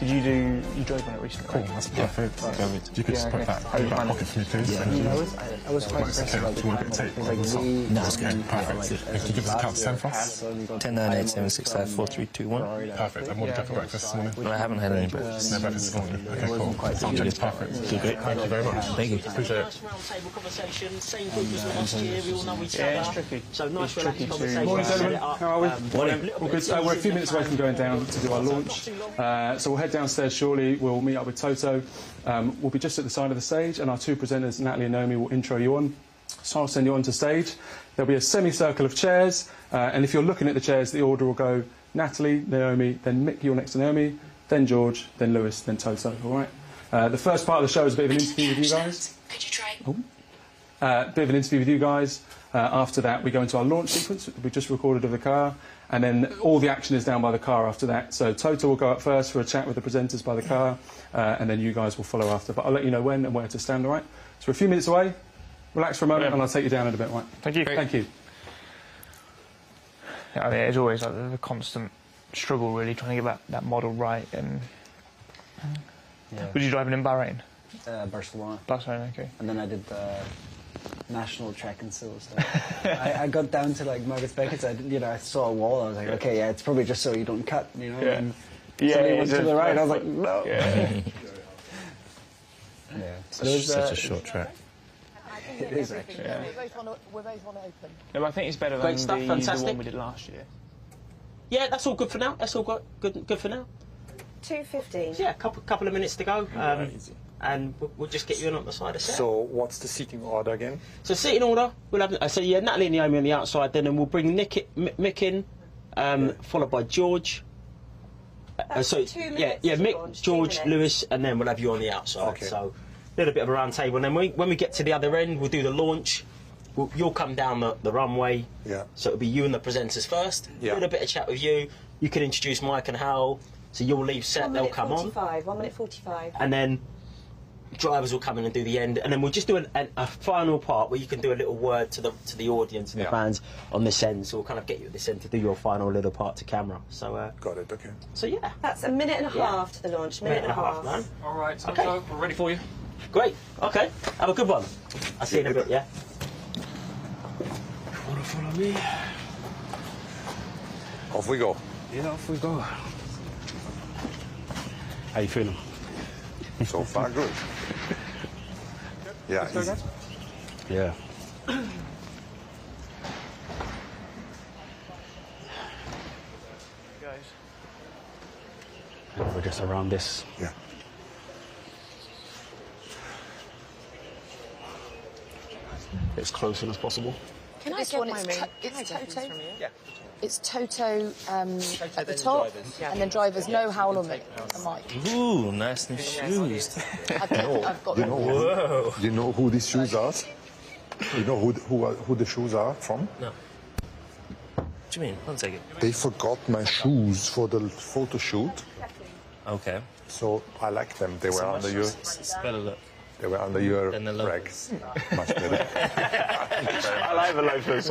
You drove on it recently? Cool, that's perfect. If you could just put that in your back pocket for me, please. Thank you. I was quite impressed about Do you want a bit of tape? No, it's okay. Perfect. Can you give us a count to 10 for us? 10, 9, 8, 7, 6, 5, 4, 3, 2, 1. Perfect. And what did you have for breakfast this morning? No, I haven't had any breakfast. No breakfast this morning. Okay, cool. It's perfect. You're great. Thank you very much. Thank you. Appreciate it. Roundtable conversation, same group as last year, we all know each other. It's tricky. So nice relaxed conversation. Morning, gentlemen. How are we? Morning. All good. We're a few minutes away from going down to do our launch. So we'll head downstairs shortly. We'll meet up with Toto. We'll be just at the side of the stage, and our two presenters, Natalie and Naomi, will intro you on. So I'll send you onto stage. There'll be a semicircle of chairs, and if you're looking at the chairs, the order will go Natalie, Naomi, then Mick, you're next to Naomi, then George, then Lewis, then Toto. All right. The first part of the show is a bit of an interview with you guys. Could you try? Bit of an interview with you guys. After that, we go into our launch sequence, which we just recorded of the car, and then all the action is down by the car after that. So Toto will go up first for a chat with the presenters by the car, and then you guys will follow after. But I'll let you know when and where to stand, all right? So we're a few minutes away. Relax for a moment, and I'll take you down in a bit, right? Thank you. Thank you. Yeah, I mean, it's always like the constant struggle, really, trying to get that model right. And was you driving in Bahrain? Barcelona. Barcelona, okay. And then I did the national track and so I got down to like Margaret's Beckett. I saw a wall. I was like, okay, yeah, it's probably just so you don't cut, you know. Yeah. And somebody went to the right. I was like, no. Yeah. Yeah. It's such a short track. It is actually. Yeah. We're both on open. No, but I think it's better Great than stuff, the fantastic. one we did last year. Yeah, that's all good for now. That's all good for now. 2:15. Yeah, couple of minutes to go. And we'll just get you in on the side of set. So what's the seating order again? So seating order, we'll have Natalie and Naomi on the outside, then and we'll bring Mick in, followed by George. So 2 minutes, Mick, George, 2 minutes. Lewis, and then we'll have you on the outside. Okay. So a little bit of a round table, and then when we get to the other end, we'll do the launch. You'll come down the runway. Yeah. So it'll be you and the presenters first. Yeah. A little bit of chat with you. You can introduce Mike and Hal. So you'll leave set, they'll come on. 1 minute 45. And then drivers will come in and do the end, and then we'll just do a final part where you can do a little word to the audience and the fans on this end. So we'll kind of get you at this end to do your final little part to camera. So Got it, okay. so yeah, That's a minute and a half to the launch. Minute and a half. man. All right, so Okay. we're ready for you. Great. Okay. Have a good one. I'll see you in a bit. Yeah. Wanna follow me? Off we go. Yeah, off we go. How you feeling? So far, good. Yeah, easy. Yeah. Guys. We're just around this. Yeah. As close in as possible. Can I get my ring? It's Toto. Yeah. It's Toto at the top, and then drivers know Howell and Mike. Ooh, nice new shoes. I've got them. Whoa. You know who these shoes are? You know who the shoes are from? No. What do you mean? 1 second. They forgot my shoes for the photo shoot, Okay. so I like them. They were under your. It's better look. They were under your Than the rack. loafers. Much better. I like the loafers.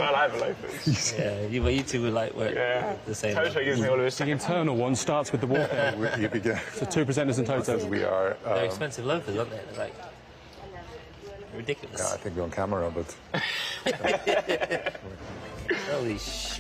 Yeah, you two would like wear the same. Toto gives me all of his The internal one starts with the walkout. You begin. The two presenters and Toto. We are. They're expensive loafers, aren't they? They're like ridiculous. Yeah, I think we're on camera, but. Holy sh!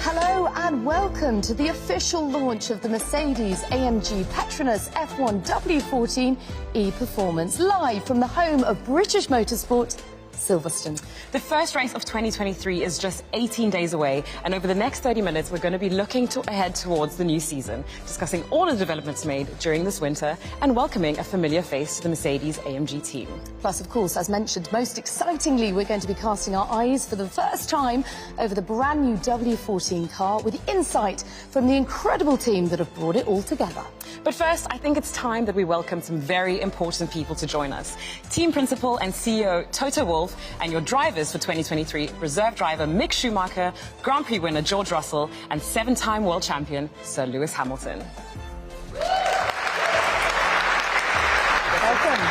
Hello and welcome to the official launch of the Mercedes-AMG Petronas F1 W14 e-Performance, live from the home of British motorsport, Silverstone. The first race of 2023 is just 18 days away, and over the next 30 minutes, we're going to be looking ahead towards the new season, discussing all the developments made during this winter and welcoming a familiar face to the Mercedes-AMG team. Plus, of course, as mentioned, most excitingly, we're going to be casting our eyes for the first time over the brand new W14 car with insight from the incredible team that have brought it all together. But first, I think it's time that we welcome some very important people to join us. Team Principal and CEO Toto Wolff, and your drivers for 2023, reserve driver Mick Schumacher, Grand Prix winner George Russell, and 7-time world champion Sir Lewis Hamilton. Welcome. Welcome. 1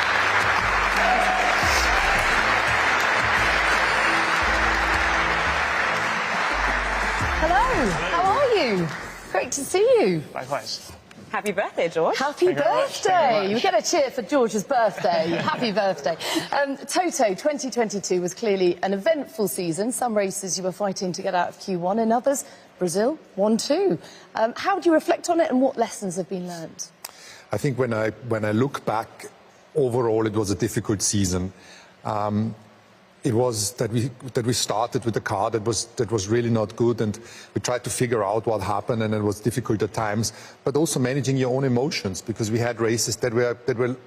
Hello. How are you? Great to see you. Likewise. Happy birthday, George. Happy birthday. We get a cheer for George's birthday. Happy birthday. Toto, 2022 was clearly an eventful season. Some races you were fighting to get out of Q1 and others, Brazil, won too. How do you reflect on it and what lessons have been learned? I think when I look back, overall it was a difficult season. It was that we started with a car that was really not good, and we tried to figure out what happened, and it was difficult at times. But also managing your own emotions, because we had races that were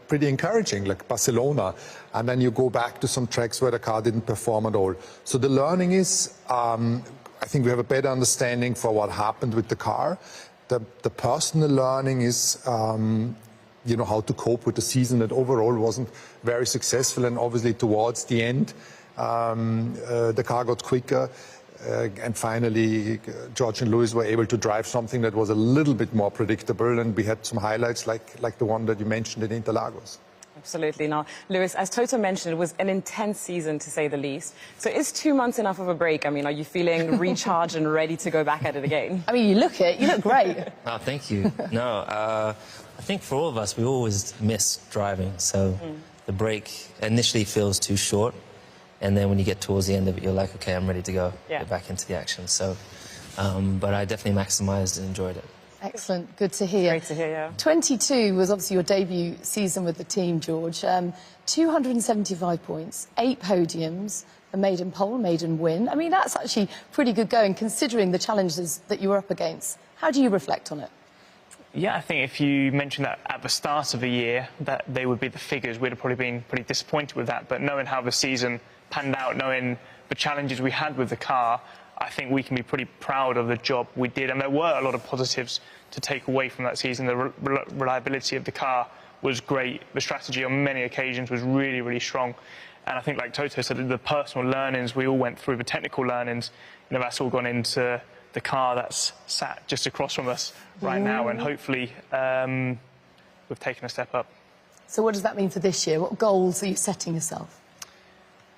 pretty encouraging, like Barcelona, and then you go back to some tracks where the car didn't perform at all. So the learning is, I think we have a better understanding for what happened with the car. The personal learning is, you know, how to cope with the season that overall wasn't very successful, and obviously towards the end, the car got quicker, and finally George and Lewis were able to drive something that was a little bit more predictable, and we had some highlights like the one that you mentioned in Interlagos. Absolutely. Now, Lewis, as Toto mentioned, it was an intense season, to say the least. So is 2 months enough of a break? I mean, are you feeling recharged and ready to go back at it again? I mean, you look great. Oh, thank you. No, I think for all of us, we always miss driving. So the break initially feels too short. And then when you get towards the end of it, you're like, okay, I'm ready to go get back into the action. So, but I definitely maximized and enjoyed it. Excellent. Good to hear. Great to hear, yeah. 22 was obviously your debut season with the team, George. 275 points, 8 podiums, a maiden pole, maiden win. I mean, that's actually pretty good going, considering the challenges that you were up against. How do you reflect on it? Yeah, I think if you mentioned that at the start of the year, that they would be the figures, we'd have probably been pretty disappointed with that. But knowing how the season panned out, knowing the challenges we had with the car, I think we can be pretty proud of the job we did. And there were a lot of positives to take away from that season. The reliability of the car was great. The strategy on many occasions was really, really strong. And I think, like Toto said, the personal learnings we all went through, the technical learnings, you know, that's all gone into the car that's sat just across from us right now. And hopefully we've taken a step up. So what does that mean for this year? What goals are you setting yourself?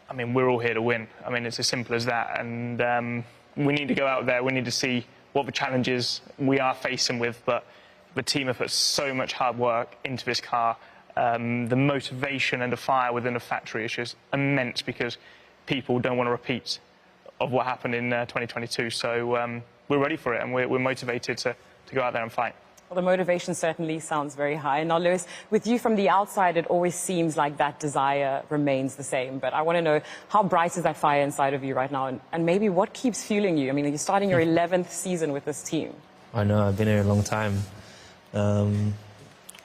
I mean, we're all here to win. I mean, it's as simple as that. And we need to go out there. We need to see what the challenges we are facing with. But the team have put so much hard work into this car. The motivation and the fire within the factory is just immense, because people don't want to repeat of what happened in 2022. So we're ready for it, and we're motivated to go out there and fight. Well, the motivation certainly sounds very high. Now, Lewis, with you from the outside, it always seems like that desire remains the same. But I want to know, how bright is that fire inside of you right now? And maybe what keeps fueling you? I mean, you're starting your 11th season with this team. I know, I've been here a long time. I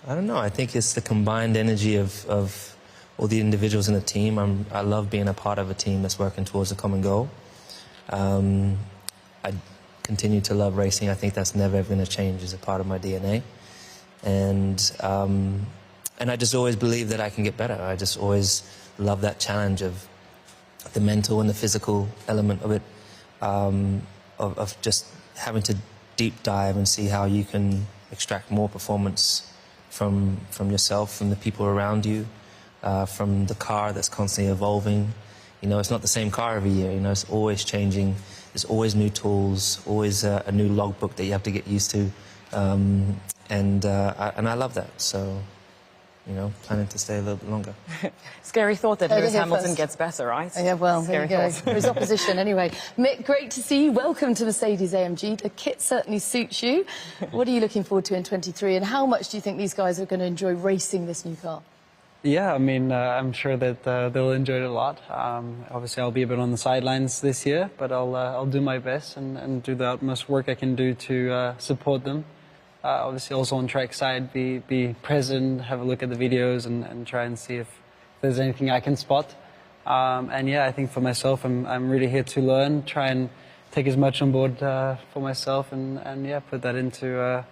don't know, I think it's the combined energy of all the individuals in the team. I love being a part of a team that's working towards a common goal. I continue to love racing. I think that's never ever going to change as a part of my DNA. And I just always believe that I can get better. I just always love that challenge of the mental and the physical element of it, of just having to deep dive and see how you can extract more performance from yourself, from the people around you, from the car that's constantly evolving. You know, it's not the same car every year. You know, it's always changing. There's always new tools, always a new logbook that you have to get used to, and I love that. So, you know, planning to stay a little bit longer. Scary thought that Lewis Hamilton gets better, right? Yeah, well, there you go. There is opposition anyway. Mick, great to see you. Welcome to Mercedes-AMG. The kit certainly suits you. What are you looking forward to in 23, and how much do you think these guys are going to enjoy racing this new car? Yeah, I mean, I'm sure that they'll enjoy it a lot. Obviously, I'll be a bit on the sidelines this year, but I'll do my best and do the utmost work I can do to support them. Obviously, also on track side, be present, have a look at the videos, and try and see if there's anything I can spot. And yeah, I think for myself, I'm really here to learn, try and take as much on board for myself, and yeah, put that into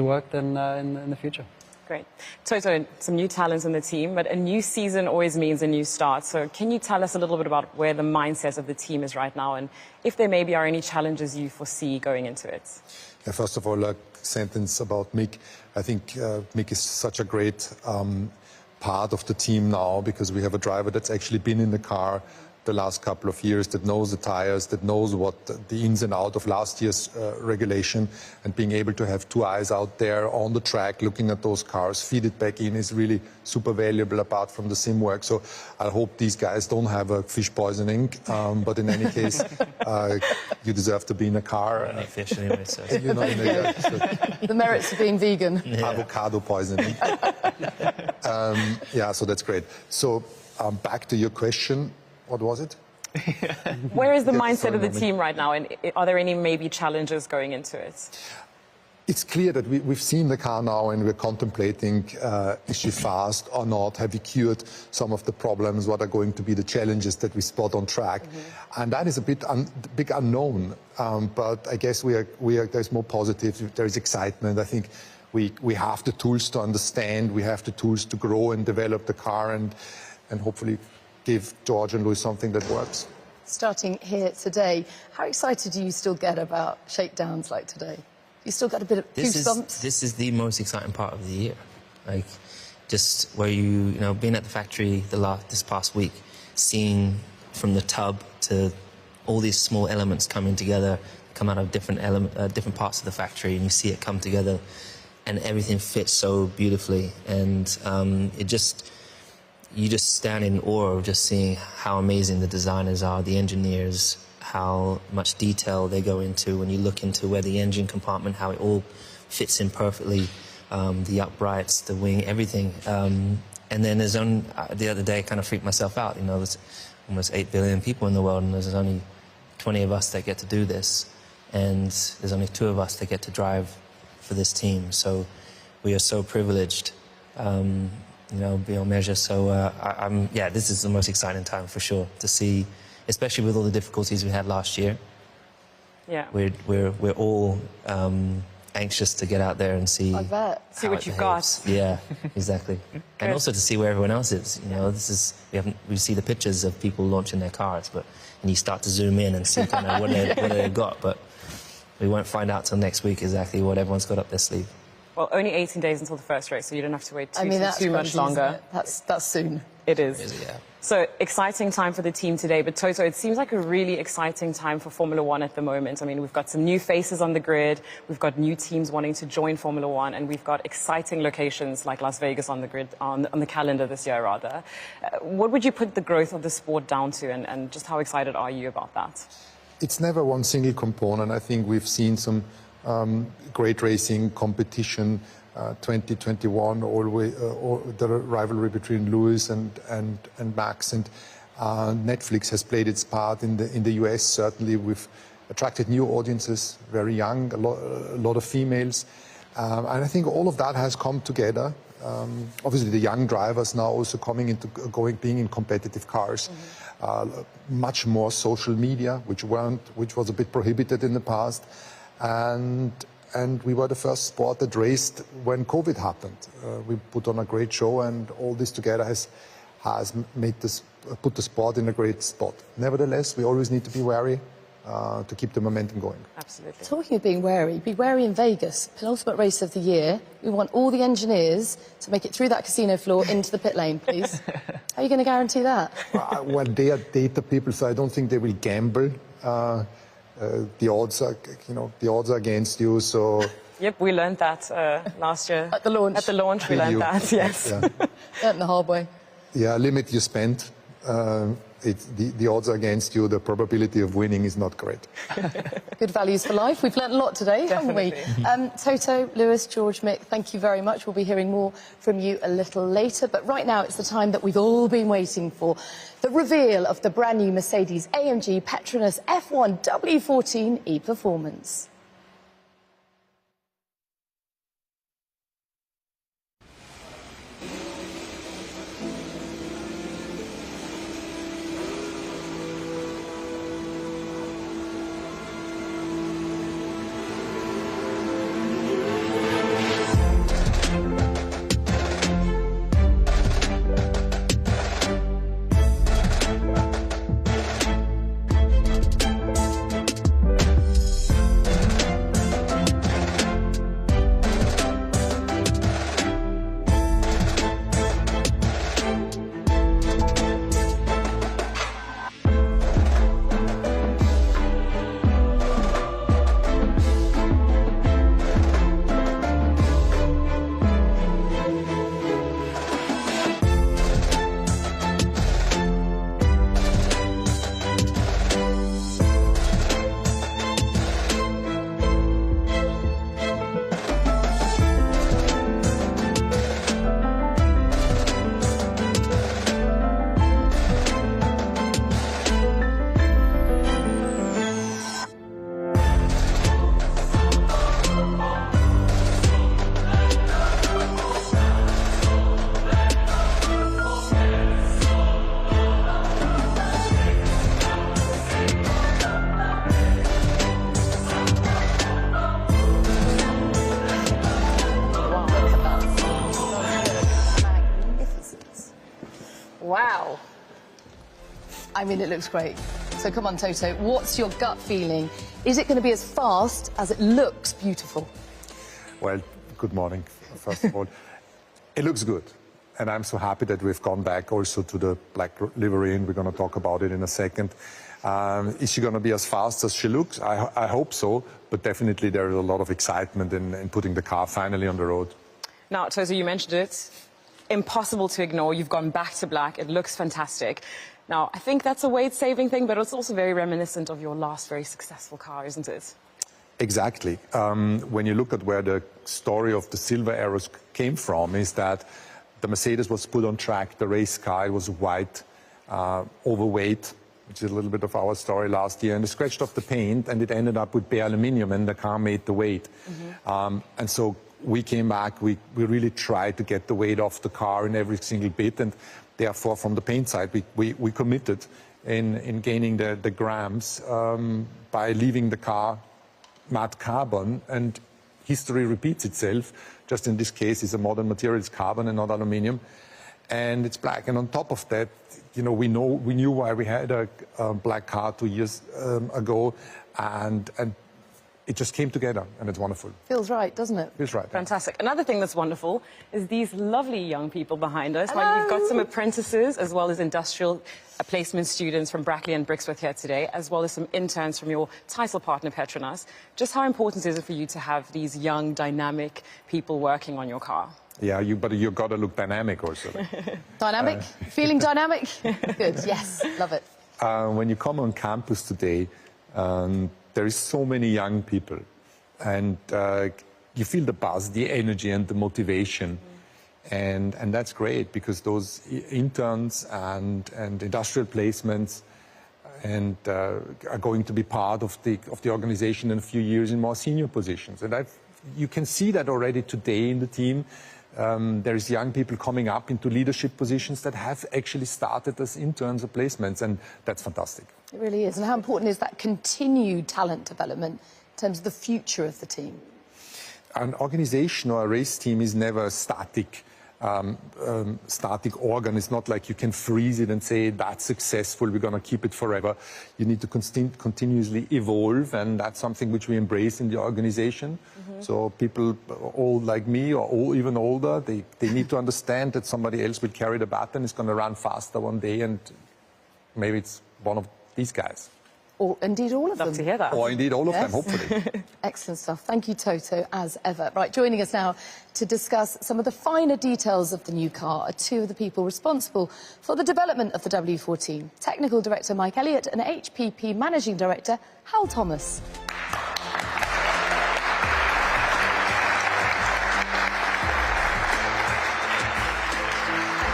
work then in the future. Great. Toto, some new talents in the team, but a new season always means a new start. So can you tell us a little bit about where the mindset of the team is right now, and if there maybe are any challenges you foresee going into it? Yeah, first of all, a sentence about Mick. I think Mick is such a great part of the team now, because we have a driver that's actually been in the car the last couple of years, that knows the tires, that knows what the ins and outs of last year's regulation, and being able to have two eyes out there on the track looking at those cars, feed it back in is really super valuable apart from the sim work. So I hope these guys don't have a fish poisoning, but in any case, you deserve to be in a car. I don't eat fish anyway, so. You know, The merits of being vegan. avocado poisoning. Yeah, so that's great. So back to your question. What was it? Where is the Yeah, mindset sorry, of the Naomi. team right now, and are there any maybe challenges going into it? It's clear that we've seen the car now and we're contemplating, is she fast or not? Have we cured some of the problems? What are going to be the challenges that we spot on track? And that is a big unknown. But I guess there's more positive, there is excitement. I think we have the tools to understand, we have the tools to grow and develop the car and hopefully give George and Louis something that works. Starting here today, how excited do you still get about shakedowns like today? You still got a bit of goosebumps? This is the most exciting part of the year. Like, just where you know, being at the factory this past week, seeing from the tub to all these small elements coming together, come out of different parts of the factory, and you see it come together, and everything fits so beautifully, and you just stand in awe of just seeing how amazing the designers are, the engineers, how much detail they go into when you look into where the engine compartment, how it all fits in perfectly, the uprights, the wing, everything. And then the other day I kind of freaked myself out. You know, there's almost 8 billion people in the world, and there's only 20 of us that get to do this. And there's only 2 of us that get to drive for this team. So we are so privileged. You know, beyond measure. So, this is the most exciting time for sure to see, especially with all the difficulties we had last year. Yeah. We're all anxious to get out there and see. I bet. See how what it you've behaves. got. Yeah, exactly. And also to see where everyone else is. You know, we see the pictures of people launching their cars, and you start to zoom in and see kind of what they've got. But we won't find out till next week exactly what everyone's got up their sleeve. Well, only 18 days until the first race, so you don't have to wait too that's much crazy, longer. isn't it? That's soon. It is. Yeah. So, exciting time for the team today. But Toto, it seems like a really exciting time for Formula One at the moment. I mean, we've got some new faces on the grid, we've got new teams wanting to join Formula One, and we've got exciting locations like Las Vegas on the grid, on the calendar this year, rather. What would you put the growth of the sport down to, and just how excited are you about that? It's never one single component. I think we've seen some great racing competition. 2021, the rivalry between Lewis and Max, and Netflix has played its part in the US. Certainly, we've attracted new audiences, very young, a lot of females, and I think all of that has come together. Obviously, the young drivers now also being in competitive cars. Much more social media, which was a bit prohibited in the past, and we were the first sport that raced when COVID happened. We put on a great show, and all this together has put the sport in a great spot. Nevertheless, we always need to be wary to keep the momentum going. Absolutely. Talking of being wary, be wary in Vegas, penultimate race of the year. We want all the engineers to make it through that casino floor into the pit lane, please. How are you going to guarantee that? Well, they are data people, so I don't think they will gamble. The odds are against you. So. Yep, we learned that last year At the launch. At the launch, we learned that. Yes. Yeah. Learned the hard way. Yeah, limit your spend. The odds are against you. The probability of winning is not great. Good values for life. We've learnt a lot today, haven't we? Toto, Lewis, George, Mick, thank you very much. We'll be hearing more from you a little later. But right now, it's the time that we've all been waiting for. The reveal of the brand new Mercedes-AMG Petronas F1 W14 e-Performance. Wow. I mean, it looks great. So come on, Toto, what's your gut feeling? Is it going to be as fast as it looks beautiful? Well, good morning, first of all. It looks good. And I'm so happy that we've gone back also to the black livery, and we're going to talk about it in a second. Is she going to be as fast as she looks? I hope so, but definitely there is a lot of excitement in putting the car finally on the road. Now, Toto, you mentioned it. Impossible to ignore. You've gone back to black. It looks fantastic. Now, I think that's a weight-saving thing, but it's also very reminiscent of your last very successful car, isn't it? Exactly. When you look at where the story of the silver arrows came from, is that the Mercedes was put on track, the race car, it was white, overweight, which is a little bit of our story last year, and it scratched off the paint, and it ended up with bare aluminium, and the car made the weight. And so we came back, we really tried to get the weight off the car in every single bit, and therefore from the paint side we committed in gaining the grams by leaving the car matte carbon, and history repeats itself. Just in this case, it's a modern material, it's carbon and not aluminium, and it's black. And on top of that, you know, we knew why we had a black car 2 years ago, and it just came together, and it's wonderful. Feels right, doesn't it? Feels right. Fantastic. Another thing that's wonderful is these lovely young people behind us. Like, we've got some apprentices as well as industrial placement students from Brackley and Brixworth here today, as well as some interns from your title partner Petronas. Just how important is it for you to have these young, dynamic people working on your car? Yeah, but you've got to look dynamic also. Dynamic? Feeling dynamic? Good, yes, love it. When you come on campus today, there is so many young people, and you feel the buzz, the energy and the motivation. And that's great, because those interns and industrial placements and are going to be part of the organization in a few years in more senior positions. And you can see that already today in the team. There's young people coming up into leadership positions that have actually started as interns or placements, and that's fantastic. It really is. And how important is that continued talent development in terms of the future of the team? An organization or a race team is never a static organ. It's not like you can freeze it and say that's successful, we're going to keep it forever. You need to continuously evolve, and that's something which we embrace in the organization. So people old like me or even older, they need to understand that somebody else will carry the baton, is going to run faster one day, and maybe it's one of these guys. Or indeed all of them. Love to hear that. Or indeed all of them, hopefully. Excellent stuff. Thank you, Toto, as ever. Right, joining us now to discuss some of the finer details of the new car are two of the people responsible for the development of the W14. Technical Director Mike Elliott and HPP Managing Director Hal Thomas.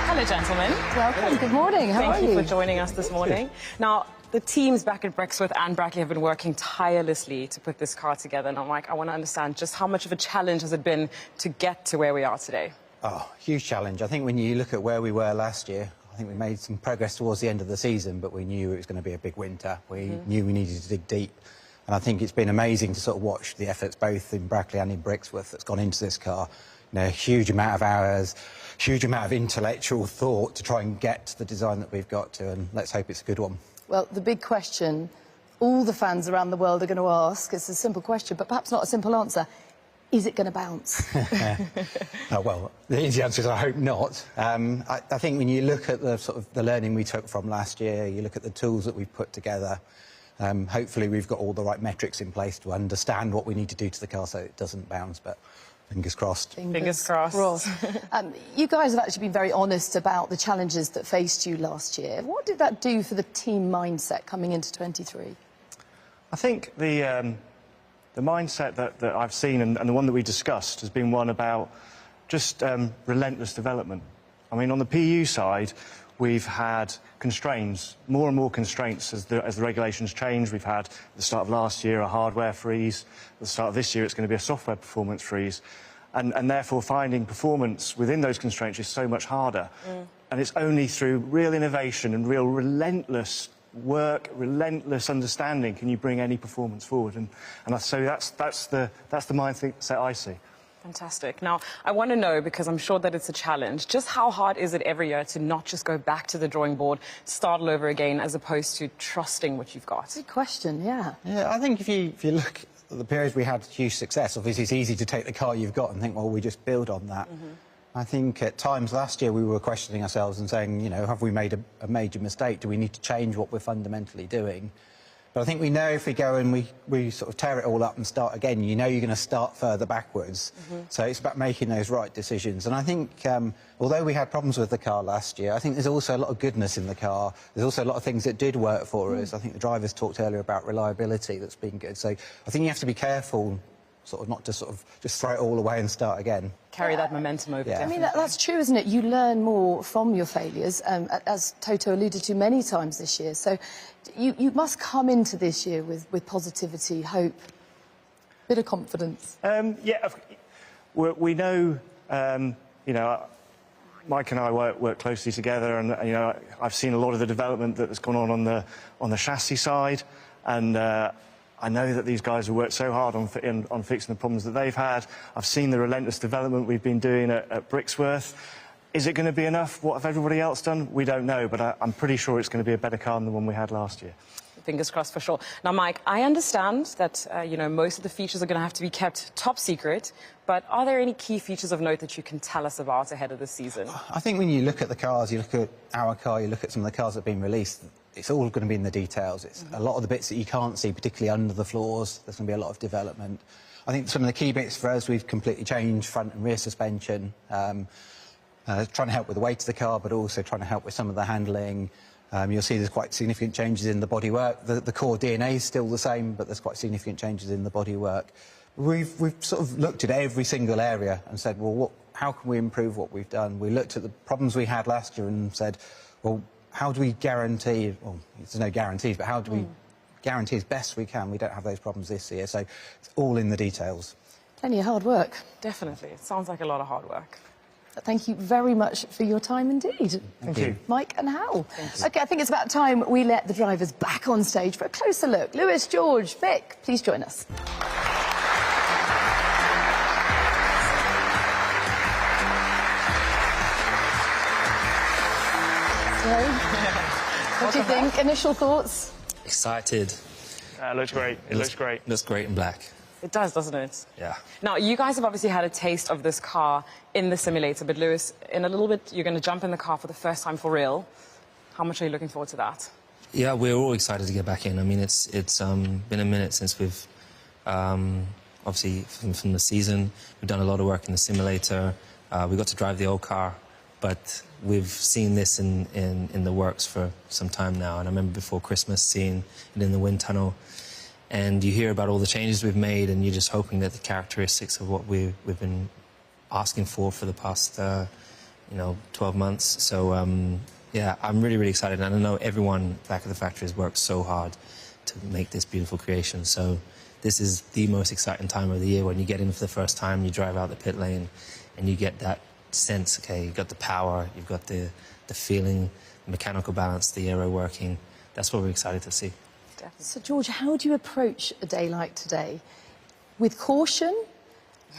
Hello, gentlemen. Welcome. Good morning. How are you? Thank you for joining us this morning. Now, the teams back at Brixworth and Brackley have been working tirelessly to put this car together. And I'm like, I want to understand just how much of a challenge has it been to get to where we are today? Oh, huge challenge. I think when you look at where we were last year, I think we made some progress towards the end of the season, but we knew it was going to be a big winter. We knew we needed to dig deep. And I think it's been amazing to sort of watch the efforts both in Brackley and in Brixworth that's gone into this car. You know, a huge amount of hours, huge amount of intellectual thought to try and get to the design that we've got to, and let's hope it's a good one. Well, the big question all the fans around the world are going to ask, it's a simple question, but perhaps not a simple answer. Is it going to bounce? Well, the easy answer is I hope not. I think when you look at the sort of the learning we took from last year, you look at the tools that we've put together, hopefully we've got all the right metrics in place to understand what we need to do to the car so it doesn't bounce, but fingers crossed. Fingers crossed. You guys have actually been very honest about the challenges that faced you last year. What did that do for the team mindset coming into 23? I think the mindset that I've seen and the one that we discussed has been one about just relentless development. I mean, on the PU side, we've had constraints, more and more constraints as the regulations change. We've had, at the start of last year, a hardware freeze. At the start of this year, it's going to be a software performance freeze. And therefore, finding performance within those constraints is so much harder. And it's only through real innovation and real relentless work, relentless understanding can you bring any performance forward. And so that's the mindset I see. Fantastic. Now, I want to know, because I'm sure that it's a challenge, just how hard is it every year to not just go back to the drawing board, start all over again, as opposed to trusting what you've got? Good question, yeah. Yeah, I think if you look at the periods we had huge success, obviously it's easy to take the car you've got and think, well, we just build on that. I think at times last year we were questioning ourselves and saying, you know, have we made a major mistake? Do we need to change what we're fundamentally doing? But I think we know if we go and we sort of tear it all up and start again, you know you're going to start further backwards. So it's about making those right decisions. And I think, although we had problems with the car last year, I think there's also a lot of goodness in the car. There's also a lot of things that did work for us. I think the drivers talked earlier about reliability that's been good. So I think you have to be careful, sort of not to sort of just throw it all away and start again. Carry that momentum over. Yeah. I mean, that's true, isn't it? You learn more from your failures, as Toto alluded to many times this year. So you must come into this year with positivity, hope, bit of confidence. Yeah, we know, you know, Mike and I work closely together, and you know, I've seen a lot of the development that's gone on the chassis side, and I know that these guys have worked so hard on fixing the problems that they've had. I've seen the relentless development we've been doing at Brixworth. Is it going to be enough? What have everybody else done? We don't know, but I'm pretty sure it's going to be a better car than the one we had last year. Fingers crossed for sure. Now, Mike, I understand that, you know, most of the features are going to have to be kept top secret, but are there any key features of note that you can tell us about ahead of the season? I think when you look at the cars, you look at our car, you look at some of the cars that have been released, it's all going to be in the details. It's a lot of the bits that you can't see, particularly under the floors. There's going to be a lot of development. I think some of the key bits for us, we've completely changed front and rear suspension, trying to help with the weight of the car, but also trying to help with some of the handling. You'll see there's quite significant changes in the bodywork. The core DNA is still the same, but there's quite significant changes in the bodywork. We've sort of looked at every single area and said, well, how can we improve what we've done? We looked at the problems we had last year and said, well, how do we guarantee, well, there's no guarantees, but how do we guarantee as best we can we don't have those problems this year? So it's all in the details. Plenty of hard work. Definitely. It sounds like a lot of hard work. Thank you very much for your time indeed. Thank you. Mike and Hal. OK, I think it's about time we let the drivers back on stage for a closer look. Lewis, George, Vic, please join us. So, what do you think? Initial thoughts? Excited. It looks great. It looks great. Looks great in black. It does, doesn't it? Yeah. Now, you guys have obviously had a taste of this car in the simulator, but Lewis, in a little bit, you're going to jump in the car for the first time for real. How much are you looking forward to that? Yeah, we're all excited to get back in. I mean, it's been a minute since we've, obviously, from the season, we've done a lot of work in the simulator. We got to drive the old car, but we've seen this in the works for some time now. And I remember before Christmas seeing it in the wind tunnel. And you hear about all the changes we've made, and you're just hoping that the characteristics of what we've been asking for the past, 12 months. So, yeah, I'm really, really excited. And I know everyone back at the factory has worked so hard to make this beautiful creation. So this is the most exciting time of the year when you get in for the first time, you drive out the pit lane, and you get that sense, okay, you've got the power, you've got the feeling, the mechanical balance, the aero working. That's what we're excited to see. Definitely. So, George, how do you approach a day like today? With caution?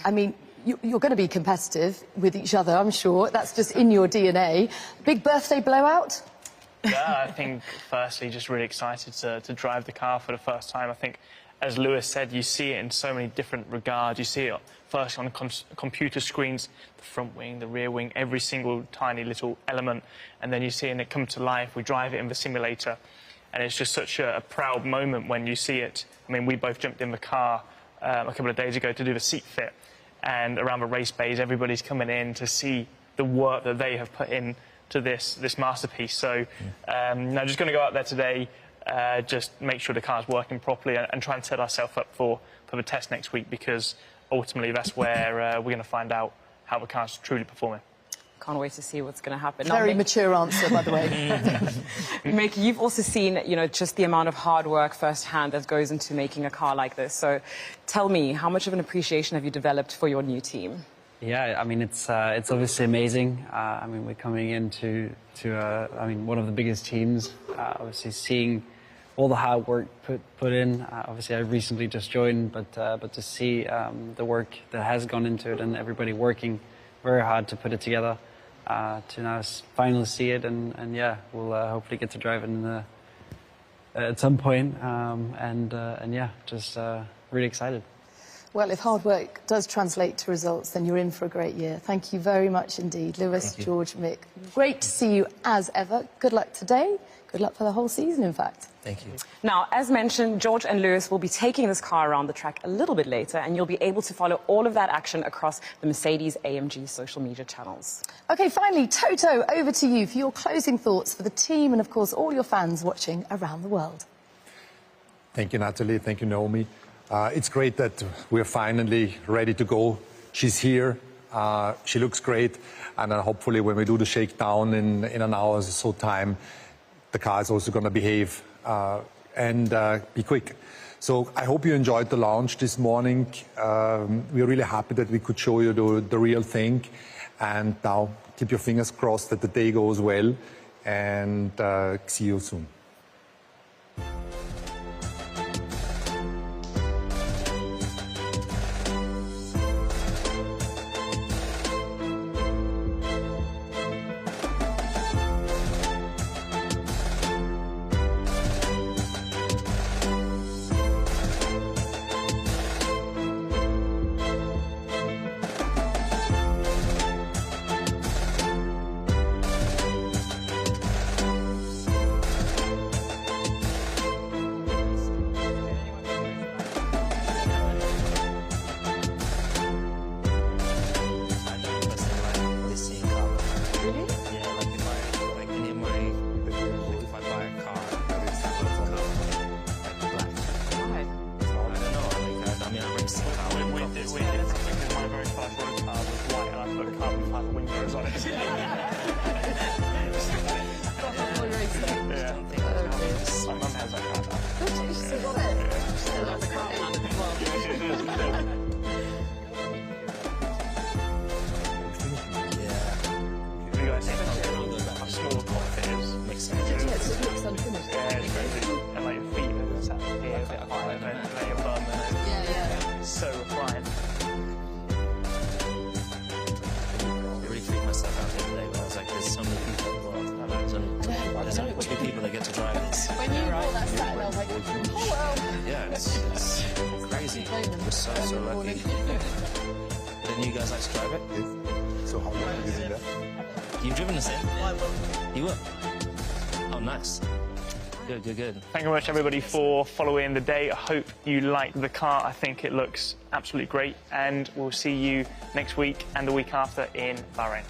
I mean, you're going to be competitive with each other, I'm sure. That's just in your DNA. Big birthday blowout? Yeah, I think, firstly, just really excited to drive the car for the first time. I think, as Lewis said, you see it in so many different regards. You see it first on computer screens, the front wing, the rear wing, every single tiny little element. And then you see it come to life. We drive it in the simulator. And it's just such a proud moment when you see it. I mean, we both jumped in the car a couple of days ago to do the seat fit. And around the race bays, everybody's coming in to see the work that they have put into this masterpiece. So I'm just going to go out there today, just make sure the car's working properly and try and set ourselves up for the test next week, because ultimately that's where we're going to find out how the car's truly performing. Can't wait to see what's going to happen. Very mature answer, by the way. Mick, you've also seen, just the amount of hard work firsthand that goes into making a car like this. So tell me, how much of an appreciation have you developed for your new team? Yeah, I mean, it's obviously amazing. I mean, we're coming into one of the biggest teams. Obviously, seeing all the hard work put in. Obviously, I recently just joined, but to see the work that has gone into it and everybody working very hard to put it together, to now finally see it, and yeah, we'll hopefully get to drive it at some point, and yeah, just really excited. Well, if hard work does translate to results, then you're in for a great year. Thank you very much indeed, Lewis, George, Mick. Great to see you as ever. Good luck today. Good luck for the whole season, in fact. Thank you. Now, as mentioned, George and Lewis will be taking this car around the track a little bit later, and you'll be able to follow all of that action across the Mercedes-AMG social media channels. OK, finally, Toto, over to you for your closing thoughts for the team and, of course, all your fans watching around the world. Thank you, Natalie. Thank you, Naomi. It's great that we're finally ready to go. She's here. She looks great. And hopefully when we do the shakedown in an hour or so time, the car is also going to behave and be quick. So I hope you enjoyed the launch this morning. We're really happy that we could show you the real thing. And now keep your fingers crossed that the day goes well. And see you soon. We're so lucky. Didn't you guys like to drive it? Yes. So how long have you been there? You've driven this in? I will. You will? Oh, nice. Good, good, good. Thank you very much, everybody, for following the day. I hope you like the car. I think it looks absolutely great. And we'll see you next week and the week after in Bahrain.